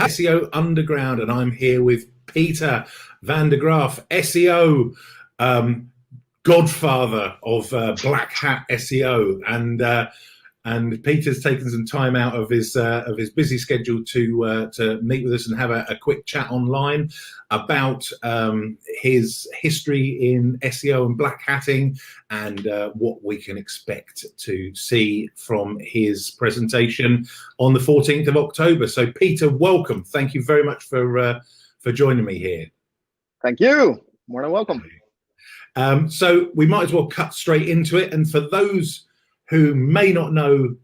SEO Underground, and I'm here with Peter van der Graaf, SEO godfather of Black Hat SEO, and Peter's taken some time out of his busy schedule to meet with us and have a quick chat online about his history in SEO and black hatting, and what we can expect to see from his presentation on the 14th of October. So Peter, welcome. Thank you very much for joining me here. Thank you. More than welcome. So we might as well cut straight into it. And for those who may not know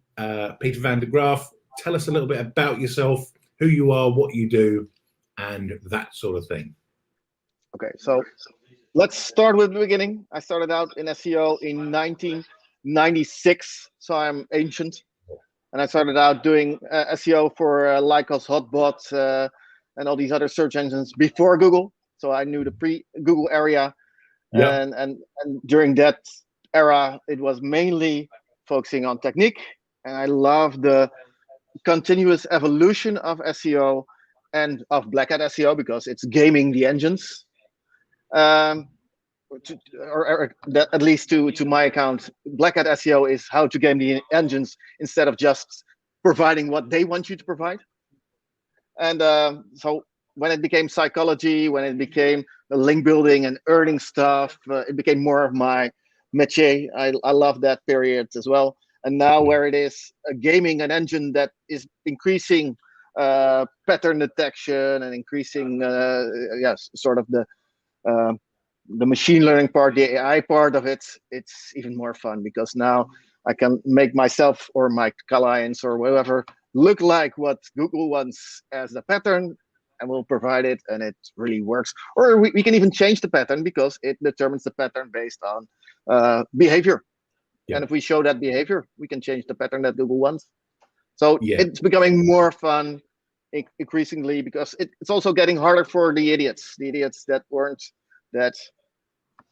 Peter van der Graaf, tell us a little bit about yourself, who you are, what you do, and that sort of thing. Okay, so let's start with the beginning. I started out in SEO in 1996, so I'm ancient. And I started out doing SEO for Lycos, Hotbot, and all these other search engines before Google. So I knew the pre-Google area. Yeah. And during that era, it was mainly focusing on technique, and I love the continuous evolution of SEO and of black hat SEO because it's gaming the engines. Or that, at least to my account, black hat SEO is how to game the engines instead of just providing what they want you to provide. And so when it became psychology, when it became the link building and earning stuff, it became more of my métier. I love that period as well. And now where it is gaming an engine that is increasing pattern detection and increasing, sort of the machine learning part, the AI part of it, it's even more fun because now I can make myself or my clients or whoever look like what Google wants as the pattern, and we'll provide it, and it really works. Or we can even change the pattern because it determines the pattern based on behavior. Yeah. And if we show that behavior, we can change the pattern that Google wants. So it's becoming more fun increasingly because it's also getting harder for the idiots that weren't that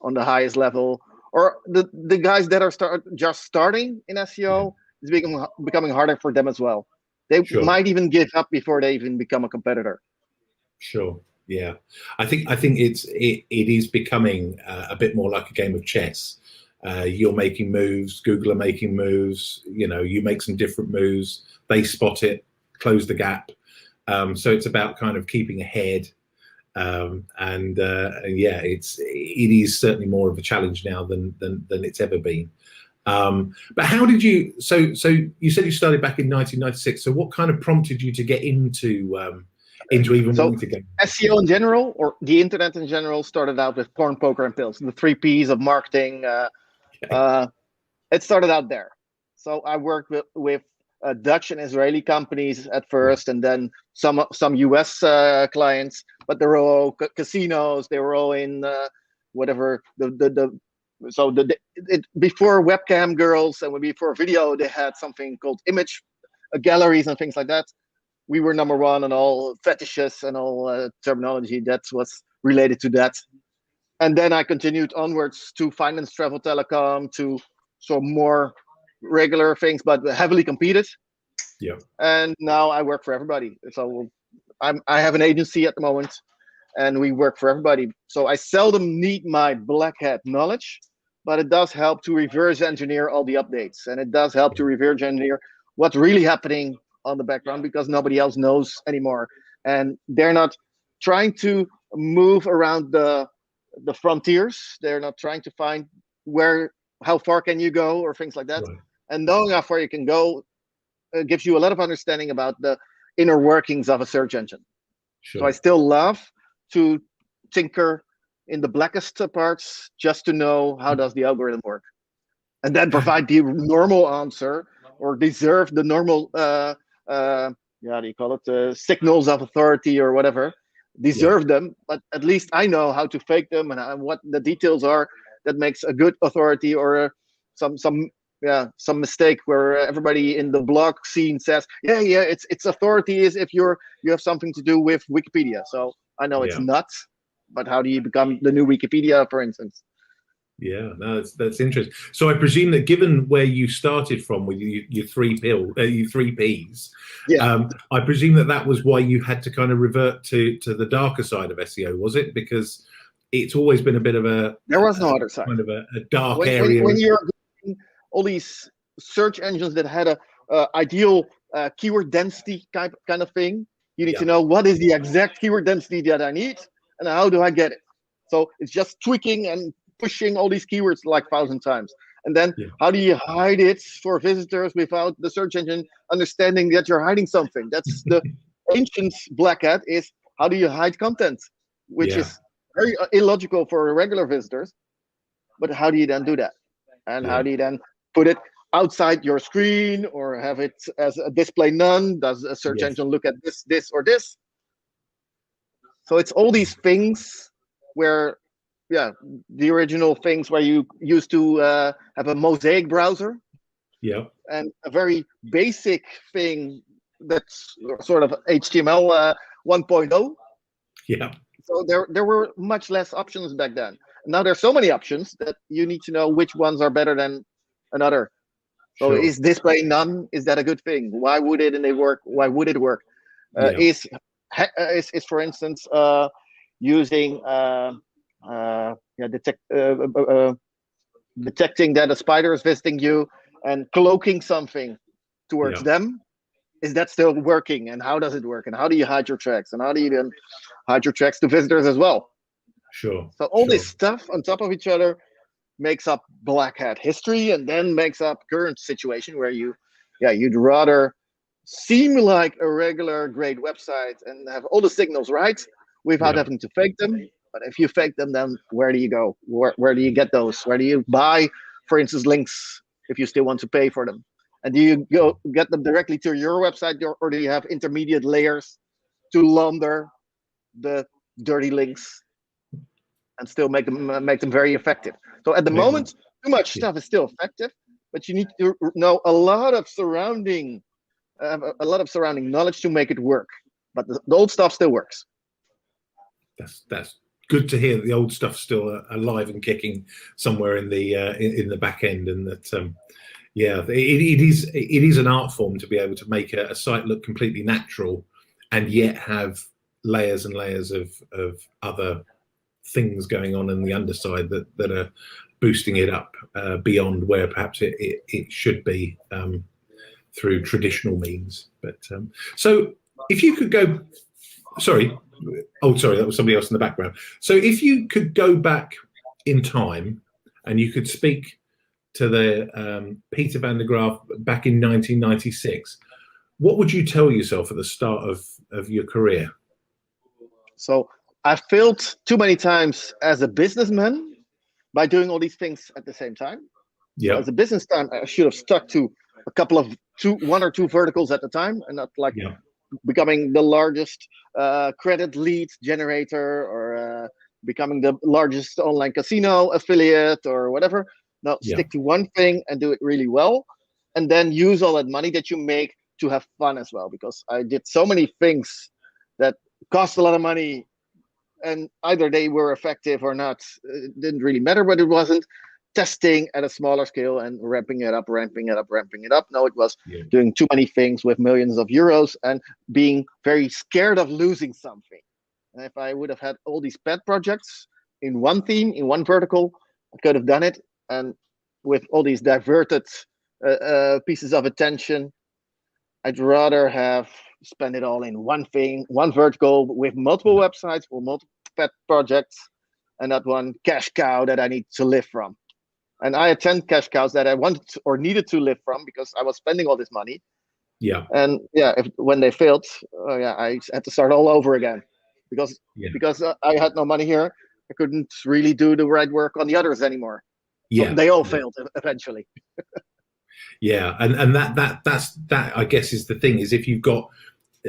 on the highest level, or the guys that are just starting in SEO. It's becoming harder for them as well. They might even give up before they even become a competitor. Sure. Yeah, I think it is becoming a bit more like a game of chess. You're making moves, Google are making moves. You know, you make some different moves, they spot it, close the gap. So it's about kind of keeping ahead. And yeah, it is certainly more of a challenge now than it's ever been. But how did you? So you said you started back in 1996. So what kind of prompted you to get into even wanting to go? SEO in general, or the internet in general, started out with porn, poker, and pills. The 3 Ps of marketing. It started out there. So I worked with Dutch and Israeli companies at first, and then some US clients. But they were all casinos. They were all in whatever before webcam girls and before video, they had something called image galleries and things like that. We were number one on all fetishes and all terminology that was related to that. And then I continued onwards to finance, travel, telecom, to some more regular things, but heavily competed. Yeah. And now I work for everybody. So I have an agency at the moment, and we work for everybody. So I seldom need my black hat knowledge, but it does help to reverse engineer all the updates, and it does help to reverse engineer what's really happening on the background because nobody else knows anymore, and they're not trying to move around the frontiers. They're not trying to find how far can you go or things like that. Right. And knowing how far you can go gives you a lot of understanding about the inner workings of a search engine. Sure. So I still love to tinker in the blackest parts just to know how does the algorithm work, and then provide the normal answer or deserve the normal how do you call it, signals of authority or whatever, deserve them, but at least I know how to fake them and what the details are that makes a good authority, or some mistake where everybody in the blog scene says it's authority is if you have something to do with Wikipedia. So I know it's nuts, but how do you become the new Wikipedia, for instance? Yeah, no, that's interesting. So I presume that given where you started from with your your three Ps, Yeah, I presume that that was why you had to kind of revert to the darker side of SEO, was it? Because it's always been a bit of there was no a other side. kind of a dark When area. you're doing all these search engines that had a ideal keyword density kind of thing, you need to Yeah, know what is the exact keyword density that I need and how do I get it. So it's just tweaking and pushing all these keywords like 1,000 times. And then yeah, how do you hide it for visitors without the search engine understanding that you're hiding something? That's the ancient black hat, is how do you hide content, which yeah, is very illogical for regular visitors. But how do you then do that? And how yeah, do you then put it outside your screen or have it as a display none? Does a search yes, engine look at this, or this? So it's all these things where, yeah, the original things where you used to have a mosaic browser yeah, and a very basic thing that's sort of HTML 1.0. yeah, So there were much less options back then. Now there's so many options that you need to know which ones are better than another. So sure, is display none? Is that a good thing? Why would it and they work? Why would it work? yeah, Is for instance using yeah, detecting that a spider is visiting you and cloaking something towards yeah, them? Is that still working? And how does it work? And how do you hide your tracks? And how do you then hide your tracks to visitors as well? sure, So all this sure, stuff on top of each other makes up black hat history, and then makes up current situation where you'd rather seem like a regular great website and have all the signals right without yeah, having to fake them. But if you fake them, then where do you go? Where do you get those? Where do you buy, for instance, links if you still want to pay for them? And do you sure, go get them directly to your website, or do you have intermediate layers to launder the dirty links and still make them very effective? So at the make them, moment, too much yeah, stuff is still effective, but you need to know a lot of surrounding knowledge to make it work. But the old stuff still works. that's good to hear that the old stuff's still alive and kicking somewhere in the back end, and that yeah, it is an art form to be able to make a site look completely natural and yet have layers and layers of other things going on in the underside that are boosting it up beyond where perhaps it should be through traditional means. But so if you could go, sorry, oh sorry, that was somebody else in the background. So if you could go back in time and you could speak to the Peter van der Graaf back in 1996, what would you tell yourself at the start of your career? So I failed too many times as a businessman by doing all these things at the same time. So Yeah, as a businessman, I should have stuck to a couple of one or two verticals at the time, and not like yeah, becoming the largest credit lead generator, or becoming the largest online casino affiliate or whatever. No, yeah, stick to one thing and do it really well, and then use all that money that you make to have fun as well. Because I did so many things that cost a lot of money, and either they were effective or not. It didn't really matter, but it wasn't testing at a smaller scale and ramping it up, ramping it up, ramping it up. No, it was yeah, doing too many things with millions of euros and being very scared of losing something. And if I would have had all these pet projects in one theme, in one vertical, I could have done it. And with all these diverted pieces of attention, I'd rather have spent it all in one thing, one vertical with multiple yeah, websites or multiple pet projects, and not one cash cow that I need to live from. And I had 10 cash cows that I wanted or needed to live from because I was spending all this money. yeah, And yeah, when they failed, yeah, I had to start all over again because yeah, I had no money here. I couldn't really do the right work on the others anymore. So yeah, they all yeah. failed eventually. Yeah, and that I guess is the thing, is if you've got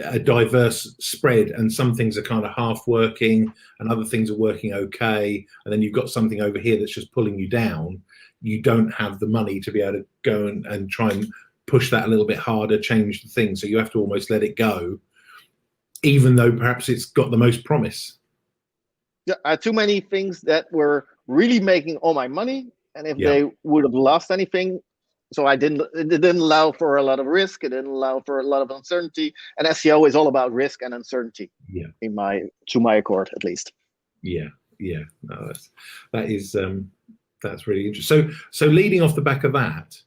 a diverse spread and some things are kind of half working and other things are working okay, and then you've got something over here that's just pulling you down, you don't have the money to be able to go and try and push that a little bit harder, change the thing. So you have to almost let it go, even though perhaps it's got the most promise. Yeah, I had too many things that were really making all my money, and if Yeah. they would have lost anything. So it didn't allow for a lot of risk. It didn't allow for a lot of uncertainty. And SEO is all about risk and uncertainty, Yeah. to my accord, at least. Yeah. Yeah. No, that's really interesting. So leading off the back of that,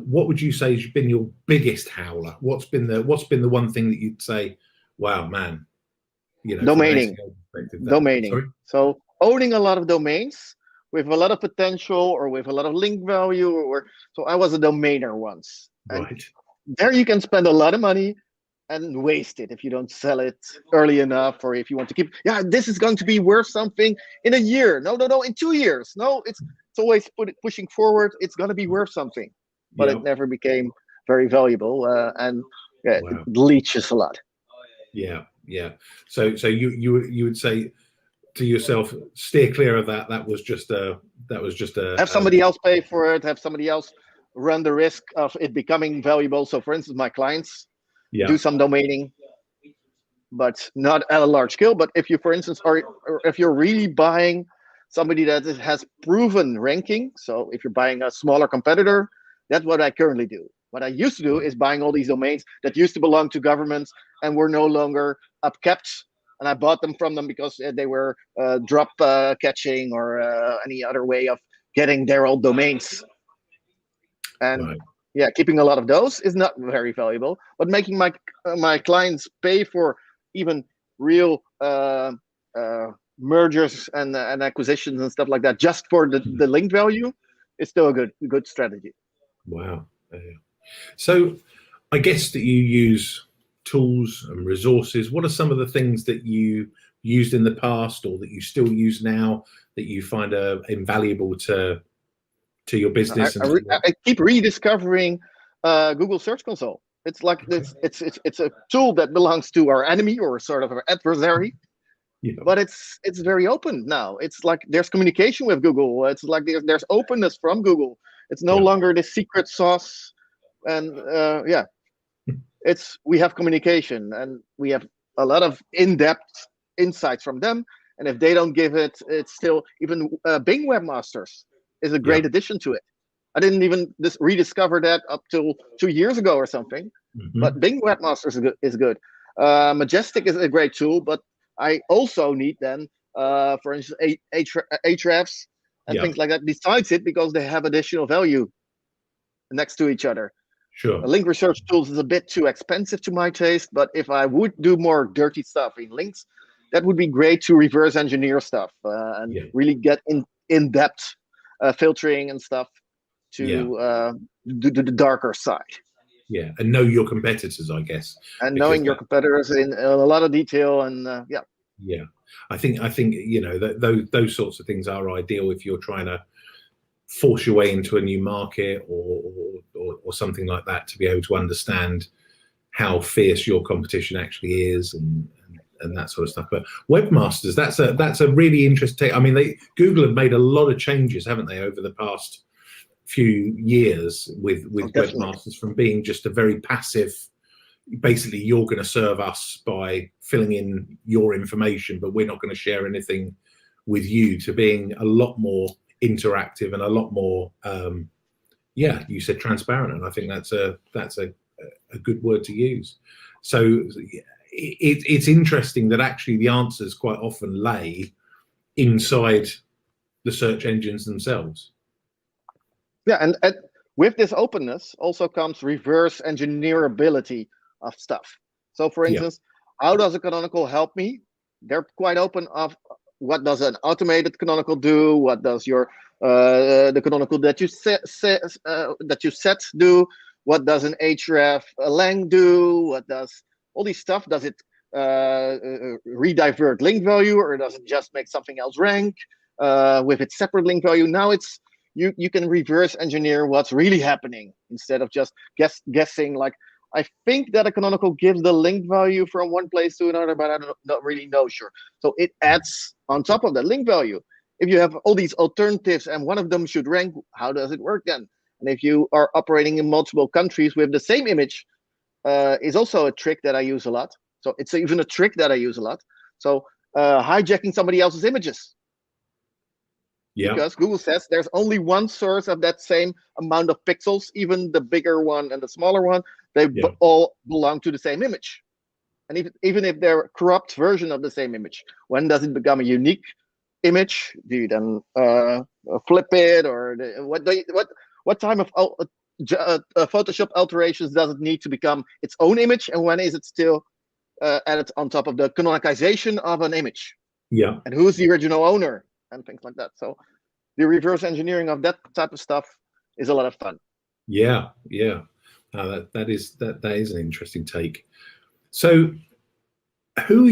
what would you say has been your biggest howler? What's been the one thing that you'd say, wow, man, from an Domaining. SEO perspective, Domaining. sorry? So owning a lot of domains with a lot of potential or with a lot of link value, so I was a domainer once. Right. And there you can spend a lot of money and waste it if you don't sell it early enough, or if you want to keep, this is going to be worth something in a year. No, in 2 years. No, it's always pushing forward. It's going to be worth something, but it never became very valuable, and wow. It leeches a lot. Yeah. So you would say to yourself, steer clear of that. That was just a have somebody else pay for it. Have somebody else run the risk of it becoming valuable. So, for instance, my clients do some domaining, but not at a large scale. But if you, for instance, or if you're really buying somebody that has proven ranking, so if you're buying a smaller competitor, that's what I currently do. What I used to do is buying all these domains that used to belong to governments and were no longer upkept. And I bought them from them because they were drop catching or any other way of getting their old domains. And keeping a lot of those is not very valuable. But making my clients pay for even real mergers and acquisitions and stuff like that, just for the link value, is still a good strategy. Wow. So I guess that you use tools and resources. What are some of the things that you used in the past or that you still use now that you find are invaluable to your business? I keep rediscovering Google Search Console. It's like it's a tool that belongs to our enemy or sort of our adversary. But it's very open now. It's like there's communication with Google. It's like there's openness from Google. It's no longer the secret sauce. And we have communication, and we have a lot of in-depth insights from them. And if they don't give it, it's still even Bing Webmasters is a great addition to it. I didn't even rediscover that up till 2 years ago or something. But Bing Webmasters is good. Majestic is a great tool, but I also need then, for instance, Ahrefs and things like that besides it, because they have additional value next to each other. Sure. Link research tools is a bit too expensive to my taste, but if I would do more dirty stuff in links, that would be great to reverse engineer stuff and really get in depth filtering and stuff to do the darker side. Yeah, and know your competitors, I guess. And knowing your competitors in a lot of detail, and Yeah, I think those sorts of things are ideal if you're trying to force your way into a new market or something like that, to be able to understand how fierce your competition actually is and that sort of stuff. But Webmasters, that's a really interesting. I mean, Google have made a lot of changes, haven't they, over the past few years with Webmasters, from being just a very passive, basically you're going to serve us by filling in your information, but we're not going to share anything with you, to being a lot more interactive and a lot more you said transparent, and I think that's a good word to use. So it's interesting that actually the answers quite often lay inside the search engines themselves. And with this openness also comes reverse engineerability of stuff. So for instance, how does a canonical help me? They're quite open of what does an automated canonical do? What does your the canonical that you set do? What does an href lang do? What does all these stuff? Does it redivert link value, or does it just make something else rank with its separate link value? Now it's you can reverse engineer what's really happening instead of just guessing. Like, I think that a canonical gives the link value from one place to another, but I don't really know sure. So it adds on top of that link value. If you have all these alternatives and one of them should rank, how does it work then? And if you are operating in multiple countries with the same image, is also a trick that I use a lot. So it's even a trick that I use a lot. So hijacking somebody else's images. Yeah. because Google says there's only one source of that same amount of pixels, even the bigger one and the smaller one, they Yeah. all belong to the same image. And even if they're a corrupt version of the same image, when does it become a unique image? Do you then flip it, or what time of Photoshop alterations does it need to become its own image, and when is it still added on top of the canonicization of an image? Yeah. And who's the original owner and things like that? So the reverse engineering of that type of stuff is a lot of fun. Yeah. Yeah. That is an interesting take. So who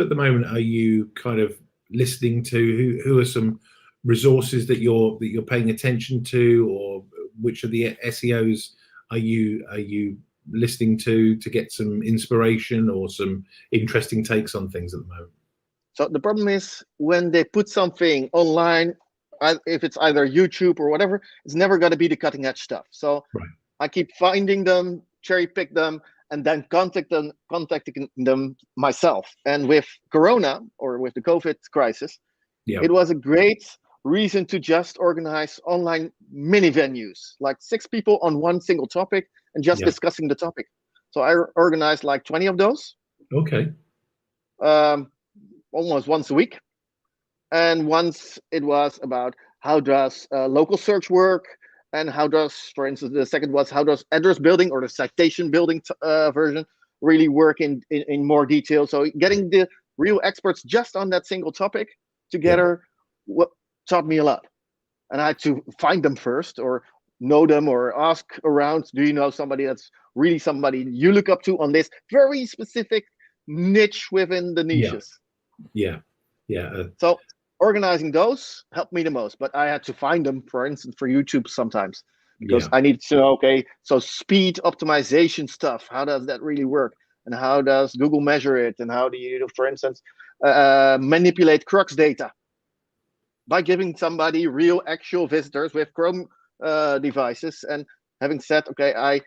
at the moment are you kind of listening to? Who are some resources that you're paying attention to, or which of the SEOs are you listening to get some inspiration or some interesting takes on things at the moment? So the problem is when they put something online, if it's either YouTube or whatever, it's never going to be the cutting edge stuff. So Right. I keep finding them, cherry pick them, and then contacting them myself. And with Corona, or with the COVID crisis, Yeah. it was a great reason to just organize online mini venues, like 6 people on one single topic and just Yeah. discussing the topic. So I organized like 20 of those. Okay. Almost once a week. And once it was about how does local search work, and how does, for instance, the second was how does address building or the citation building version really work in more detail. So getting the real experts just on that single topic together taught me a lot. And I had to find them first, or know them, or ask around, do you know somebody that's really somebody you look up to on this very specific niche within the niches? Yeah. So organizing those helped me the most, but I had to find them, for instance, for YouTube sometimes, because I needed to know, okay, so speed optimization stuff, how does that really work? And how does Google measure it? And how do you, for instance, manipulate crux data? By giving somebody real actual visitors with Chrome devices, and having said, okay, I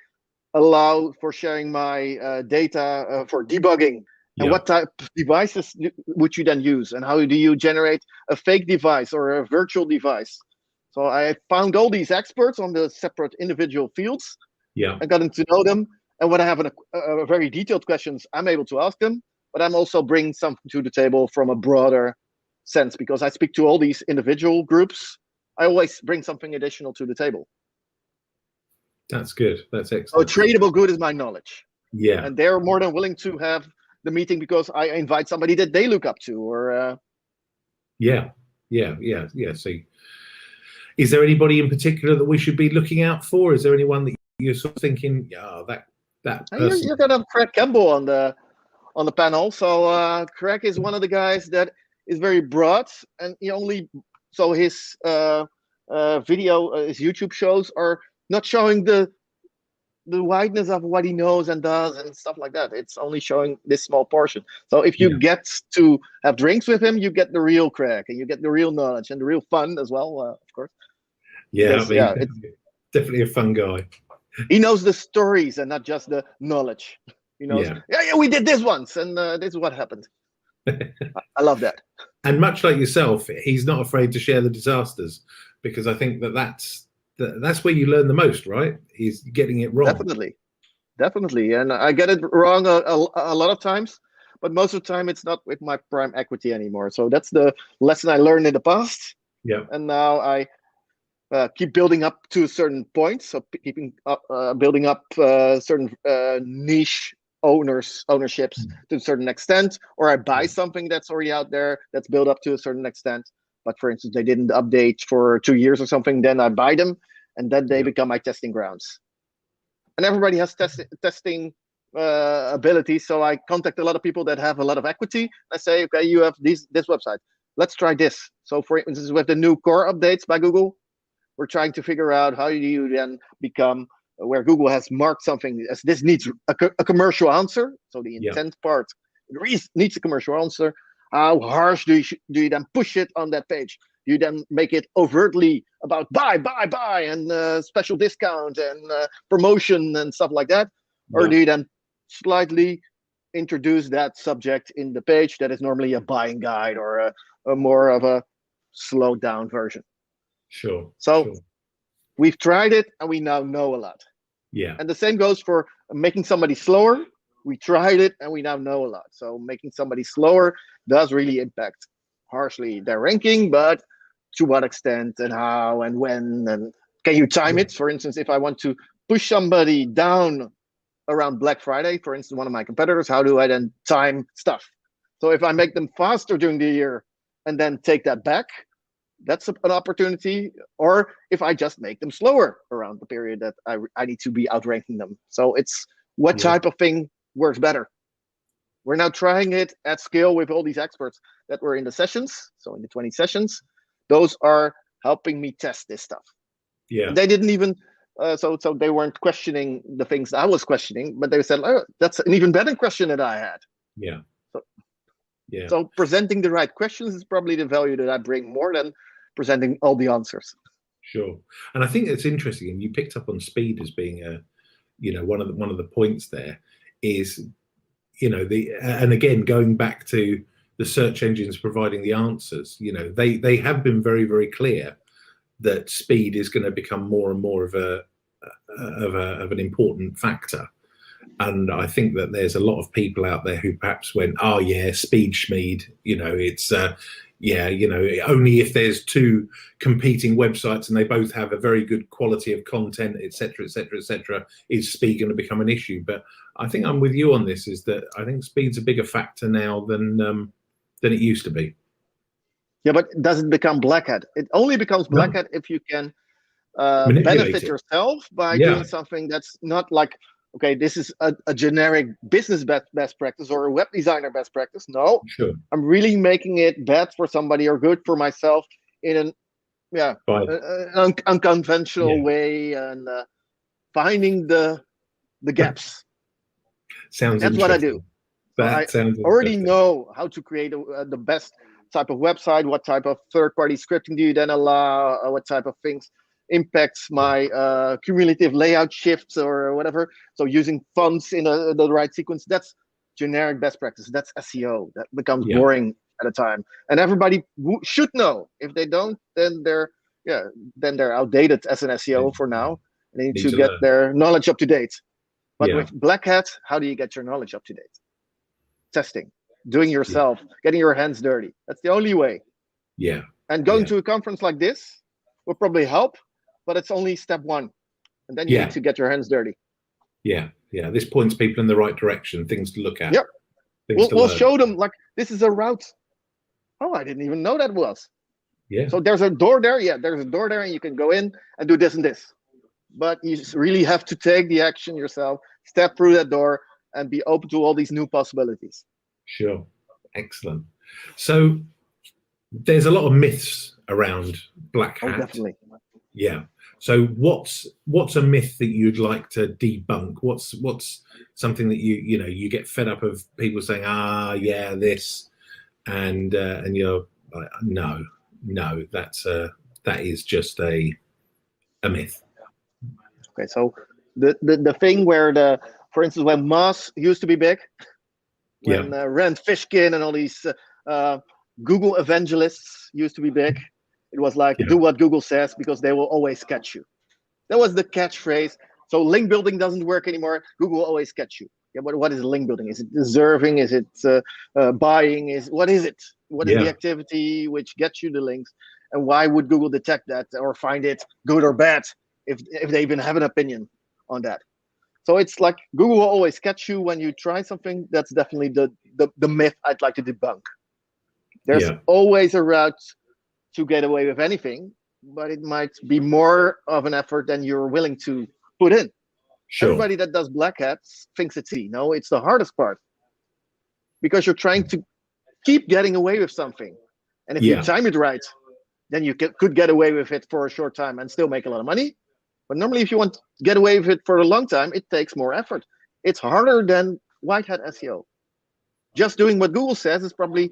allow for sharing my data for debugging. And what type of devices would you then use? And how do you generate a fake device or a virtual device? So I found all these experts on the separate individual fields. I got to know them. And when I have a very detailed questions, I'm able to ask them. But I'm also bringing something to the table from a broader sense, because I speak to all these individual groups. I always bring something additional to the table. That's good. That's excellent. So tradable good is my knowledge. Yeah. And they're more than willing to have the meeting because I invite somebody that they look up to, or Yeah. So is there anybody in particular that we should be looking out for? Is there anyone that you're sort of thinking, that person? You're gonna have Craig Campbell on the panel. So Craig is one of the guys that is very broad, and he only, so his video, his YouTube shows are not showing the wideness of what he knows and does and stuff like that. It's only showing this small portion. So if you get to have drinks with him, you get the real Craig, and you get the real knowledge and the real fun as well, of course. Yeah, Because, it's definitely a fun guy. He knows the stories and not just the knowledge. He knows, we did this once, and this is what happened. I love that. And much like yourself, he's not afraid to share the disasters, because I think that's where you learn the most, right? Is getting it wrong. Definitely. And I get it wrong a lot of times, but most of the time it's not with my prime equity anymore. So that's the lesson I learned in the past. Yeah. And now I keep building up to a certain point. So keeping up, building up certain niche ownerships to a certain extent, or I buy something that's already out there that's built up to a certain extent. But for instance, they didn't update for 2 years or something, then I buy them, and then they become my testing grounds. And everybody has testing abilities, so I contact a lot of people that have a lot of equity. I say, okay, you have this website, let's try this. So for instance, with the new core updates by Google, we're trying to figure out how do you then become where Google has marked something as this needs a commercial answer. So the intent part needs a commercial answer. How harsh do you then push it on that page? Do you then make it overtly about buy, and special discount and promotion and stuff like that? Or do you then slightly introduce that subject in the page that is normally a buying guide, or a more of a slowed down version. Sure. So sure. we've tried it and we now know a lot. Yeah. And the same goes for making somebody slower. We tried it and we now know a lot. So making somebody slower does really impact harshly their ranking, but to what extent and how and when, and can you time it? For instance, if I want to push somebody down around Black Friday, for instance, one of my competitors, how do I then time stuff? So if I make them faster during the year and then take that back, that's an opportunity. Or if I just make them slower around the period that I need to be outranking them. So it's what type of thing works better. We're now trying it at scale with all these experts that were in the sessions. So in the 20 sessions, those are helping me test this stuff. Yeah. And they didn't even, so they weren't questioning the things I was questioning, but they said, oh, that's an even better question that I had. Yeah. So presenting the right questions is probably the value that I bring more than presenting all the answers. Sure. And I think it's interesting, and you picked up on speed as being a, one of the points there is, and again, going back to the search engines providing the answers, they have been very, very clear that speed is going to become more and more of an important factor. And I think that there's a lot of people out there who perhaps went, oh yeah, speed schmeed, it's only if there's two competing websites and they both have a very good quality of content, etc., etc., etc., is speed going to become an issue? But I think I'm with you on this, is that I think speed's a bigger factor now than it used to be. Yeah, but does it become blackhat? It only becomes blackhat if you can benefit yourself by doing something that's not like, okay, this is a generic business best practice or a web designer best practice. No, sure. I'm really making it bad for somebody or good for myself in an unconventional way, and finding the gaps. That's what I do. I already know how to create the best type of website, what type of third-party scripting do you then allow, what type of things impacts my cumulative layout shifts or whatever. So using fonts in the right sequence, that's generic best practice. That's SEO. That becomes boring at a time. And everybody should know. If they don't, then they're outdated as an SEO for now. They need to get their knowledge up to date. But with blackhat, how do you get your knowledge up to date? Testing, doing yourself, getting your hands dirty. That's the only way. Yeah. And going to a conference like this will probably help, but it's only step one. And then you need to get your hands dirty. Yeah. This points people in the right direction, things to look at. Yep. We'll show them, like, this is a route. Oh, I didn't even know that was. Yeah. So there's a door there. Yeah, there's a door there, and you can go in and do this and this. But you really have to take the action yourself, step through that door, and be open to all these new possibilities. Sure. Excellent. So there's a lot of myths around black hat. Oh, definitely. Yeah. So what's a myth that you'd like to debunk? What's something that you get fed up of people saying, this, and you're like, no, that is just a myth. Okay, so the thing where for instance, when Moz used to be big, when Rand Fishkin and all these Google evangelists used to be big, it was like, do what Google says because they will always catch you. That was the catchphrase. So link building doesn't work anymore. Google will always catch you. Yeah, but what is link building? Is it deserving? Is it buying? What is it? What is the activity which gets you the links? And why would Google detect that or find it good or bad if they even have an opinion on that? So it's like Google will always catch you when you try something. That's definitely the myth I'd like to debunk. There's always a route to get away with anything, but it might be more of an effort than you're willing to put in. Sure. Everybody that does black hats thinks it's easy. No, it's the hardest part, because you're trying to keep getting away with something. And if you time it right, then you could get away with it for a short time and still make a lot of money. But normally, if you want to get away with it for a long time, it takes more effort. It's harder than white hat SEO. Just doing what Google says is probably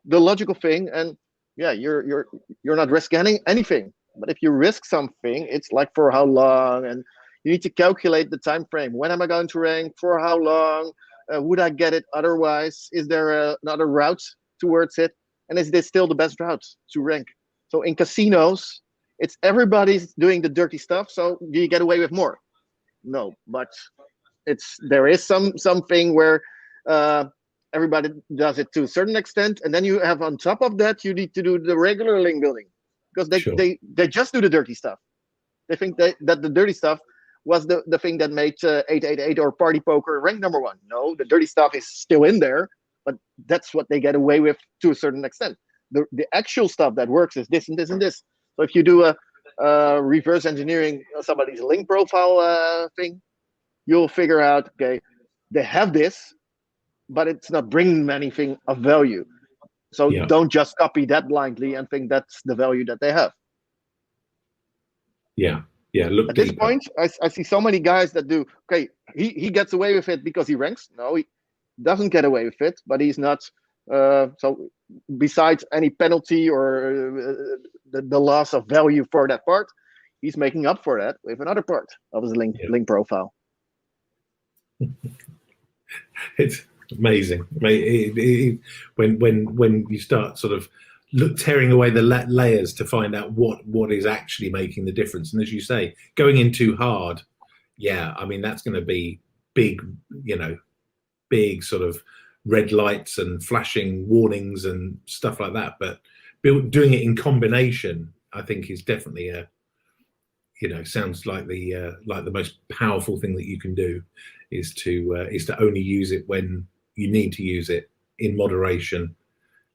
the logical thing, and you're not risking anything. But if you risk something, it's like for how long, and you need to calculate the time frame. When am I going to rank? For how long? Would I get it otherwise? Is there another route towards it? And is this still the best route to rank? So in casinos, it's everybody's doing the dirty stuff. So do you get away with more? No, but there is something where everybody does it to a certain extent, and then you have on top of that you need to do the regular link building, because they just do the dirty stuff. They think that the dirty stuff was the thing that made 888 or Party Poker rank #1. No, the dirty stuff is still in there, but that's what they get away with to a certain extent. The actual stuff that works is this and this and this. So if you do a reverse engineering somebody's link profile thing, you'll figure out, okay, they have this, but it's not bringing anything of value. So don't just copy that blindly and think that's the value that they have. Yeah. Look at this point, I see so many guys that do, okay, he gets away with it because he ranks. No, he doesn't get away with it, but he's not. So besides any penalty or the loss of value for that part, he's making up for that with another part of his link profile. It's amazing. When you start sort of tearing away the layers to find out what is actually making the difference. And as you say, going in too hard, I mean, that's going to be big sort of red lights and flashing warnings and stuff like that. But doing it in combination, I think, is definitely sounds like the most powerful thing that you can do is to only use it when you need to use it in moderation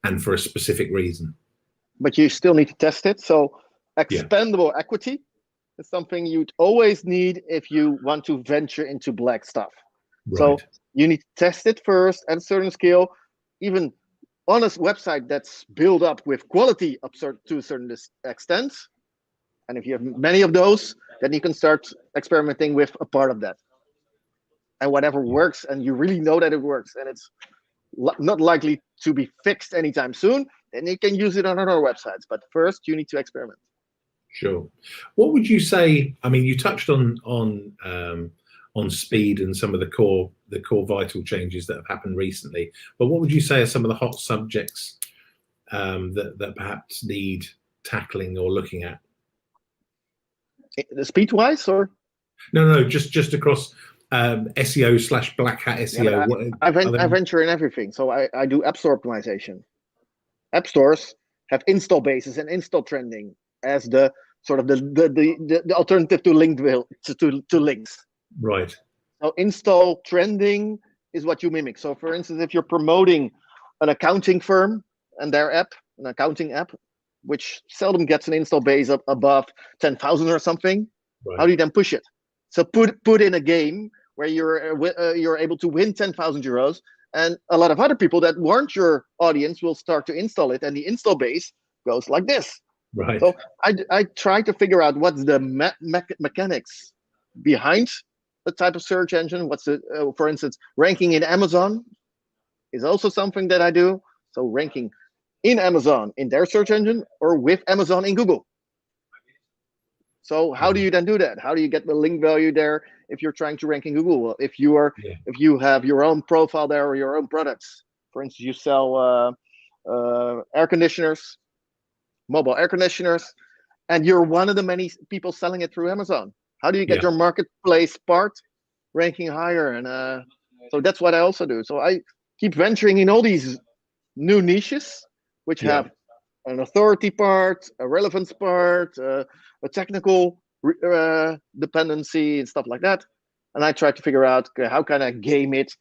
and for a specific reason. But you still need to test it. So expendable equity is something you'd always need if you want to venture into black stuff. Right. So you need to test it first at a certain scale, even on a website that's built up with quality up to a certain extent. And if you have many of those, then you can start experimenting with a part of that. And whatever works, and you really know that it works, and it's not likely to be fixed anytime soon, then you can use it on other websites. But first, you need to experiment. Sure. What would you say? I mean, you touched on speed and some of the core vital changes that have happened recently. But what would you say are some of the hot subjects that perhaps need tackling or looking at? The speed-wise, or no, just across SEO / black hat SEO. Yeah, I venture in everything. So I do App Store optimization. App stores have install bases and install trending as the sort of the alternative to to links. Right. So install trending is what you mimic. So for instance, if you're promoting an accounting firm and their app, an accounting app, which seldom gets an install base up above 10,000 or something, right. How do you then push it? So put in a game where you're able to win 10,000 euros, and a lot of other people that weren't your audience will start to install it, and the install base goes like this. Right. So I try to figure out what's the mechanics behind the type of search engine. What's the, for instance, ranking in Amazon is also something that I do. So ranking in Amazon in their search engine or with Amazon in Google. So how do you then do that? How do you get the link value there if you're trying to rank in Google? Well, if you have your own profile there or your own products, for instance, you sell air conditioners, mobile air conditioners, and you're one of the many people selling it through Amazon. How do you get your marketplace part ranking higher? And so that's what I also do. So I keep venturing in all these new niches, which have an authority part, a relevance part, a technical dependency and stuff like that. And I try to figure out, okay, how can I game it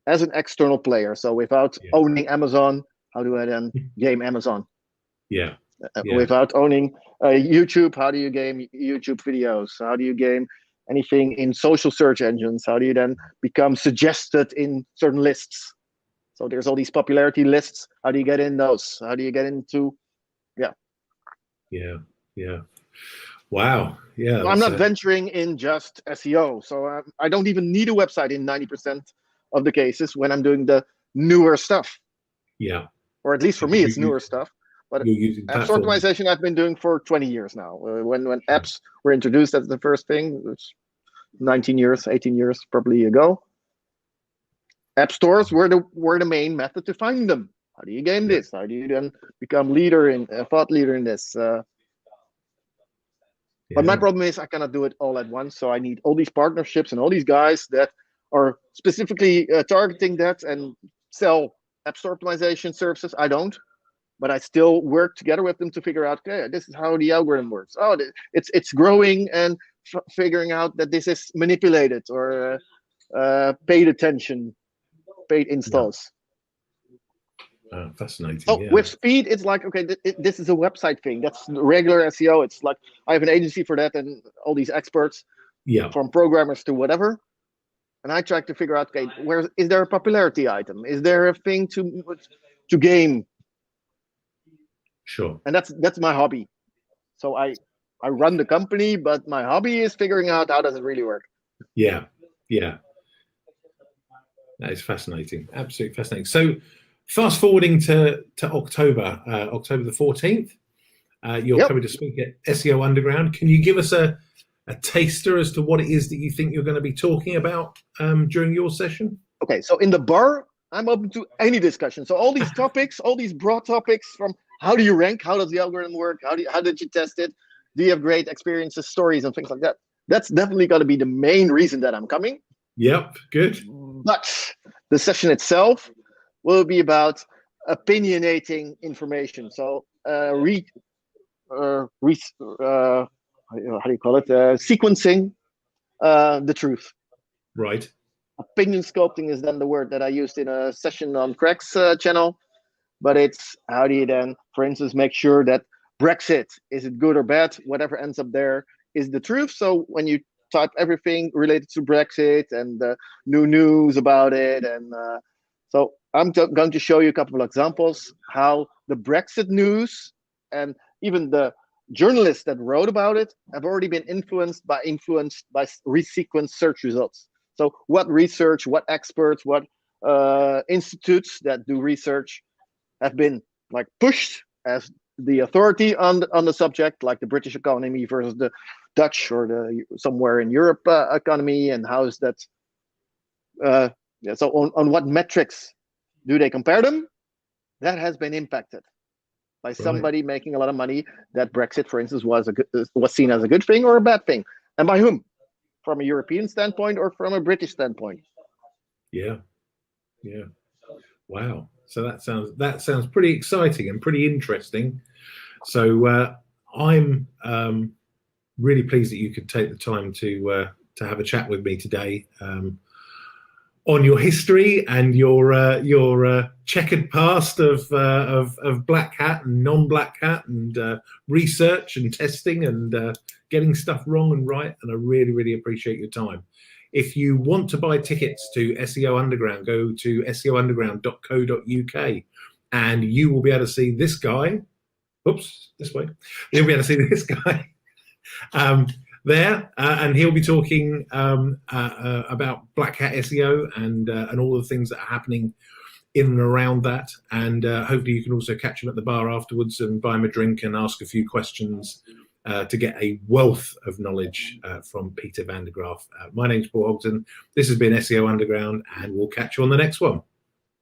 as an external player? So without owning Amazon, how do I then game Amazon? Without owning YouTube, how do you game YouTube videos? How do you game anything in social search engines? How do you then become suggested in certain lists? So there's all these popularity lists. How do you get in those? How do you get into, Wow. Yeah. So I'm not venturing in just SEO. So I don't even need a website in 90% of the cases when I'm doing the newer stuff. Yeah. Or at least for me, it's newer stuff. But apps optimization I've been doing for 20 years now. When apps were introduced as the first thing, it's 19 years, 18 years probably ago. App stores were the main method to find them. How do you game this? How do you then become leader in thought leader in this? But my problem is I cannot do it all at once. So I need all these partnerships and all these guys that are specifically targeting that and sell app store optimization services. I don't, but I still work together with them to figure out, okay, this is how the algorithm works. Oh, it's growing, and figuring out that this is manipulated or paid attention, paid installs. Fascinating. So with speed, it's like, okay, this is a website thing. That's regular SEO. It's like I have an agency for that and all these experts, from programmers to whatever. And I try to figure out, okay, where is there a popularity item? Is there a thing to game? Sure. And that's my hobby. So I run the company, but my hobby is figuring out how does it really work. Yeah. That is fascinating. Absolutely fascinating. So fast forwarding to October, October the 14th, you're coming to speak at SEO Underground. Can you give us a taster as to what it is that you think you're going to be talking about during your session? Okay, so in the bar, I'm open to any discussion. So all these topics, all these broad topics, from how do you rank, how does the algorithm work, how did you test it, do you have great experiences, stories, and things like that. That's definitely going to be the main reason that I'm coming. Yep, good. But the session itself will be about opinionating information. So how do you call it? Sequencing the truth. Right. Opinion sculpting is then the word that I used in a session on Craig's channel. But it's how do you then, for instance, make sure that Brexit, is it good or bad? Whatever ends up there is the truth. So when you type everything related to Brexit and new news about it, and so I'm going to show you a couple of examples how the Brexit news and even the journalists that wrote about it have already been influenced by resequenced search results. So what research, what experts, what institutes that do research have been like pushed as the authority on the subject, like the British economy versus the Dutch or the somewhere in Europe economy, and how is that? So on what metrics do they compare them? That has been impacted by somebody making a lot of money. That Brexit, for instance, was seen as a good thing or a bad thing, and by whom? From a European standpoint or from a British standpoint? Yeah. Wow. So that sounds pretty exciting and pretty interesting. So I'm really pleased that you could take the time to have a chat with me today on your history and your checkered past of black hat and non-black hat and research and testing and getting stuff wrong and right. And I really, really appreciate your time. If you want to buy tickets to SEO Underground, go to seounderground.co.uk and you will be able to see this guy. Oops, this way. You'll be able to see this guy there, and he'll be talking about black hat SEO and all the things that are happening in and around that. And hopefully you can also catch him at the bar afterwards and buy him a drink and ask a few questions to get a wealth of knowledge from Peter van der Graaf. My name's Paul Hogton. This has been SEO Underground, and we'll catch you on the next one.